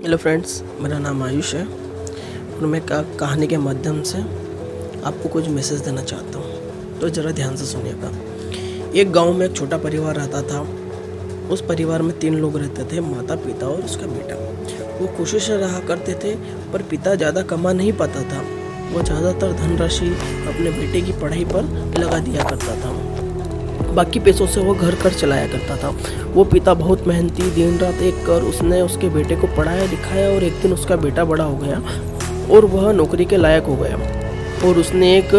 Hello friends, मेरा नाम आयुष है और मैं कहानी के माध्यम से आपको कुछ मैसेज देना चाहता हूँ। तो ज़रा ध्यान से सुनिएगा। एक गांव में एक छोटा परिवार रहता था। उस परिवार में 3 लोग रहते थे, माता, पिता और उसका बेटा। वो कोशिश रहा करते थे, पर पिता ज़्यादा कमा नहीं पाता था। वो ज़्यादातर धनराशि अपने बेटे की पढ़ाई पर लगा दिया करता था। बाकी पैसों से वो घर चलाया करता था। वो पिता बहुत मेहनती, दिन रात एक कर उसने उसके बेटे को पढ़ाया लिखाया और एक दिन उसका बेटा बड़ा हो गया और वह नौकरी के लायक हो गया। और उसने एक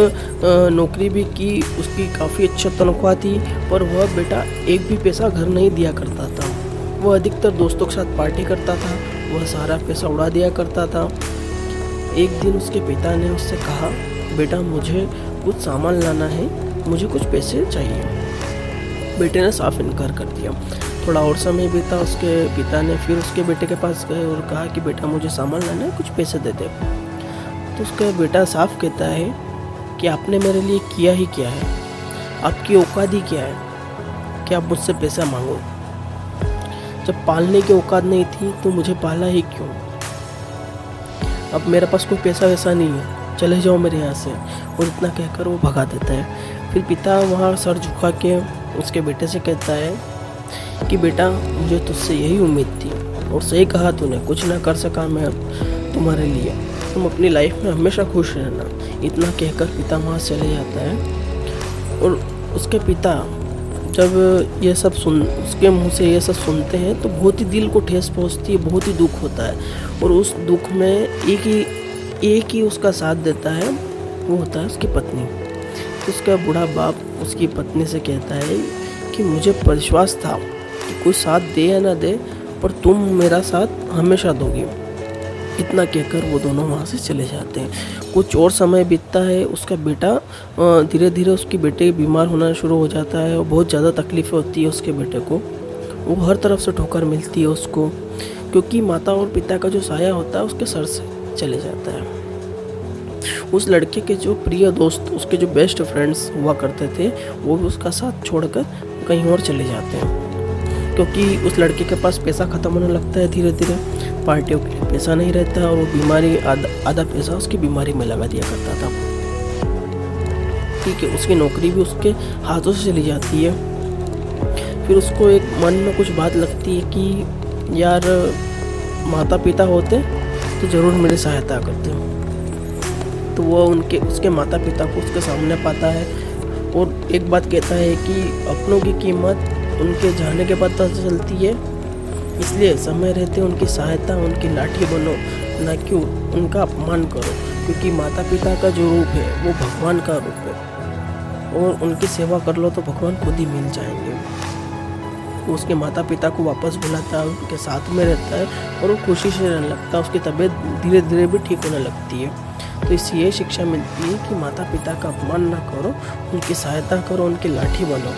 नौकरी भी की, उसकी काफ़ी अच्छा तनख्वाह थी, पर वह बेटा एक भी पैसा घर नहीं दिया करता था। वह अधिकतर दोस्तों के साथ पार्टी करता था, वह सारा पैसा उड़ा दिया करता था। एक दिन उसके पिता ने उससे कहा, बेटा मुझे कुछ सामान लाना है, मुझे कुछ पैसे चाहिए। बेटे ने साफ इनकार कर दिया। थोड़ा और समय बीता, उसके पिता ने फिर उसके बेटे के पास गए और कहा कि बेटा मुझे सामान लाना है, कुछ पैसे दे दे। तो उसका बेटा साफ कहता है कि आपने मेरे लिए किया ही क्या है, आपकी औकात ही क्या है कि आप मुझसे पैसा मांगो। जब पालने की औकात नहीं थी तो मुझे पाला ही क्यों। अब मेरे पास कोई पैसा वैसा नहीं है, चले जाओ मेरे यहाँ से। और इतना कहकर वो भगा देता है। फिर पिता वहाँ सर झुका के उसके बेटे से कहता है कि बेटा मुझे तुझसे यही उम्मीद थी और सही कहा तूने, कुछ ना कर सका मैं तुम्हारे लिए, तुम अपनी लाइफ में हमेशा खुश रहना। इतना कहकर पिता वहाँ चले जाता है। और उसके पिता जब ये सब उसके मुंह से ये सब सुनते हैं तो बहुत ही दिल को ठेस पहुँचती है, बहुत ही दुख होता है। और उस दुख में एक ही उसका साथ देता है, वो होता है उसकी पत्नी। तो उसका बूढ़ा बाप उसकी पत्नी से कहता है कि मुझे विश्वास था कि कोई साथ दे या ना दे, पर तुम मेरा साथ हमेशा दोगी। इतना कहकर वो दोनों वहाँ से चले जाते हैं। कुछ और समय बीतता है। उसका बेटा धीरे धीरे उसके बेटे बीमार होना शुरू हो जाता है और बहुत ज़्यादा तकलीफ़ें होती है उसके बेटे को। वो हर तरफ से ठोकर मिलती है उसको, क्योंकि माता और पिता का जो साया होता है उसके सर से चले जाता है। उस लड़के के जो प्रिय दोस्त, उसके जो बेस्ट फ्रेंड्स हुआ करते थे, वो भी उसका साथ छोड़कर कहीं और चले जाते हैं, क्योंकि उस लड़के के पास पैसा ख़त्म होने लगता है धीरे धीरे। पार्टियों के लिए पैसा नहीं रहता और वो बीमारी आधा पैसा उसकी बीमारी में लगा दिया करता था। ठीक है, उसकी नौकरी भी उसके हाथों से चली जाती है। फिर उसको एक मन में कुछ बात लगती है कि यार माता पिता होते तो ज़रूर मेरी सहायता करते। तो वो उसके माता पिता को उसके सामने पाता है और एक बात कहता है कि अपनों की कीमत उनके जाने के बाद पता चलती है, इसलिए समय रहते उनकी सहायता, उनकी लाठी बनो, ना कि उनका अपमान करो। क्योंकि माता पिता का जो रूप है वो भगवान का रूप है और उनकी सेवा कर लो तो भगवान खुद ही मिल जाएंगे। वो उसके माता पिता को वापस बुलाता है, उनके साथ में रहता है और वो खुशी से रहने लगता है। उसकी तबीयत धीरे धीरे भी ठीक होने लगती है। तो इससे ये शिक्षा मिलती है कि माता पिता का अपमान ना करो, उनकी सहायता करो, उनकी लाठी बनो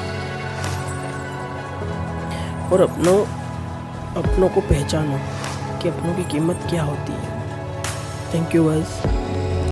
और अपनों को पहचानो कि अपनों की कीमत क्या होती है। Thank you guys.